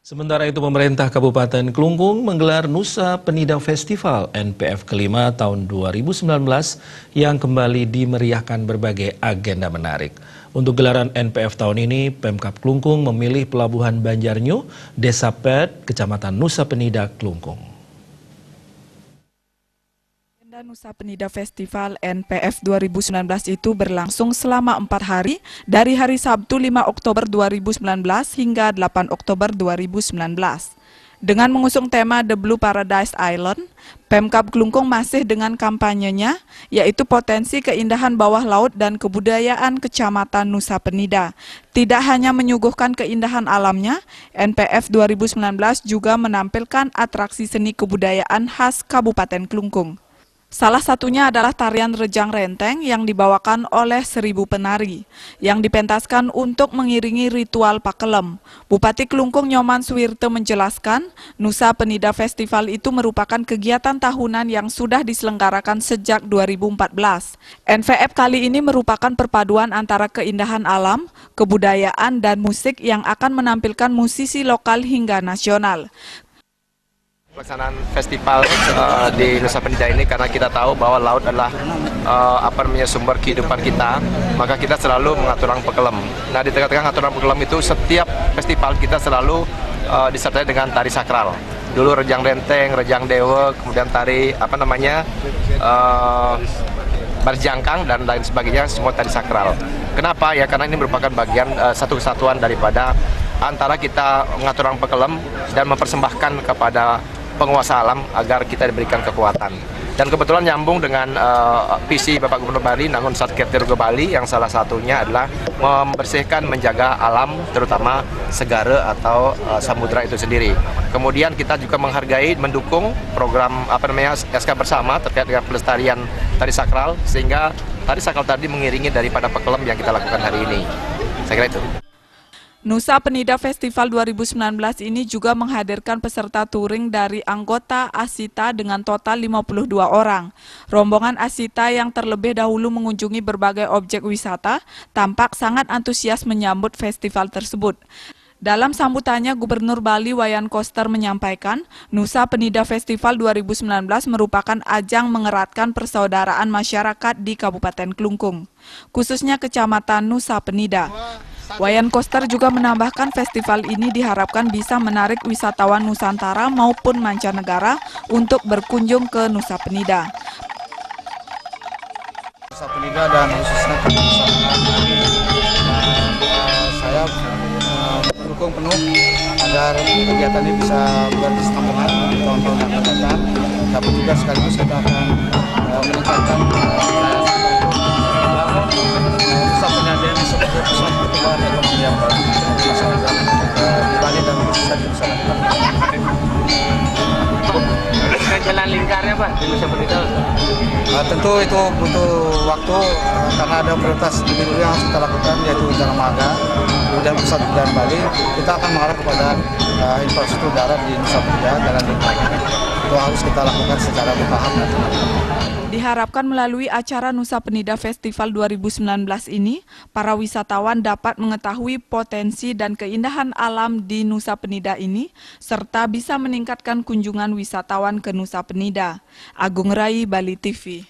Sementara itu, pemerintah Kabupaten Klungkung menggelar Nusa Penida Festival NPF kelima tahun 2019 yang kembali dimeriahkan berbagai agenda menarik. Untuk gelaran NPF tahun ini, Pemkab Klungkung memilih Pelabuhan Banjarnyo, Desa Pet, Kecamatan Nusa Penida, Klungkung. Nusa Penida Festival NPF 2019 itu berlangsung selama 4 hari dari hari Sabtu 5 Oktober 2019 hingga 8 Oktober 2019. Dengan mengusung tema The Blue Paradise Island, Pemkab Klungkung masih dengan kampanyenya, yaitu potensi keindahan bawah laut dan kebudayaan Kecamatan Nusa Penida. Tidak hanya menyuguhkan keindahan alamnya, NPF 2019 juga menampilkan atraksi seni kebudayaan khas Kabupaten Klungkung. Salah satunya adalah tarian Rejang Renteng yang dibawakan oleh 1000 penari, yang dipentaskan untuk mengiringi ritual pakelem. Bupati Klungkung Nyoman Suwirte menjelaskan, Nusa Penida Festival itu merupakan kegiatan tahunan yang sudah diselenggarakan sejak 2014. NPF kali ini merupakan perpaduan antara keindahan alam, kebudayaan, dan musik yang akan menampilkan musisi lokal hingga nasional. Pelaksanaan festival di Nusa Penida ini karena kita tahu bahwa laut adalah sumber kehidupan kita, maka kita selalu mengatur orang pekelem. Nah, di tengah-tengah aturan pekelem itu setiap festival kita selalu disertai dengan tari sakral. Dulu Rejang Renteng, Rejang Dewa, kemudian tari baris jangkang dan lain sebagainya, semua tari sakral. Kenapa? Ya karena ini merupakan bagian satu kesatuan daripada antara kita mengatur orang pekelem dan mempersembahkan kepada penguasa alam agar kita diberikan kekuatan. Dan kebetulan nyambung dengan visi Bapak Gubernur Bali, Nangun Satkertirgo Bali, yang salah satunya adalah membersihkan, menjaga alam, terutama segara atau samudra itu sendiri. Kemudian kita juga menghargai, mendukung program SK Bersama terkait dengan pelestarian tari sakral, sehingga tari sakral tadi mengiringi daripada pekelem yang kita lakukan hari ini. Saya kira itu. Nusa Penida Festival 2019 ini juga menghadirkan peserta touring dari anggota Asita dengan total 52 orang. Rombongan Asita yang terlebih dahulu mengunjungi berbagai objek wisata tampak sangat antusias menyambut festival tersebut. Dalam sambutannya, Gubernur Bali Wayan Koster menyampaikan, Nusa Penida Festival 2019 merupakan ajang mengeratkan persaudaraan masyarakat di Kabupaten Klungkung, khususnya Kecamatan Nusa Penida. Wayan Koster juga menambahkan festival ini diharapkan bisa menarik wisatawan Nusantara maupun mancanegara untuk berkunjung ke Nusa Penida. Nusa Penida dan khususnya ke Nusa Penida, saya mendukung penuh agar kegiatan ini bisa berkesinambungan di tahun-tahun yang akan datang. Tapi juga sekaligus kita akan meningkatkan Nusa Penida ini sebagai pusat pertumbuhan ekonomi yang baru di Bali dan khususnya di Nusa Penida. Jalan lingkarnya Pak di Nusa Penida? Tentu itu butuh waktu karena ada prioritas dulu yang harus kita lakukan, yaitu Jalan Marga, kemudian pusat kebudayaan Bali. Kita akan mengarah kepada infrastruktur darat di Nusa Penida, jalan lingkarnya. Itu harus kita lakukan secara bertahap nanti. Diharapkan melalui acara Nusa Penida Festival 2019 ini, para wisatawan dapat mengetahui potensi dan keindahan alam di Nusa Penida ini, serta bisa meningkatkan kunjungan wisatawan ke Nusa Penida. Agung Rai, Bali TV.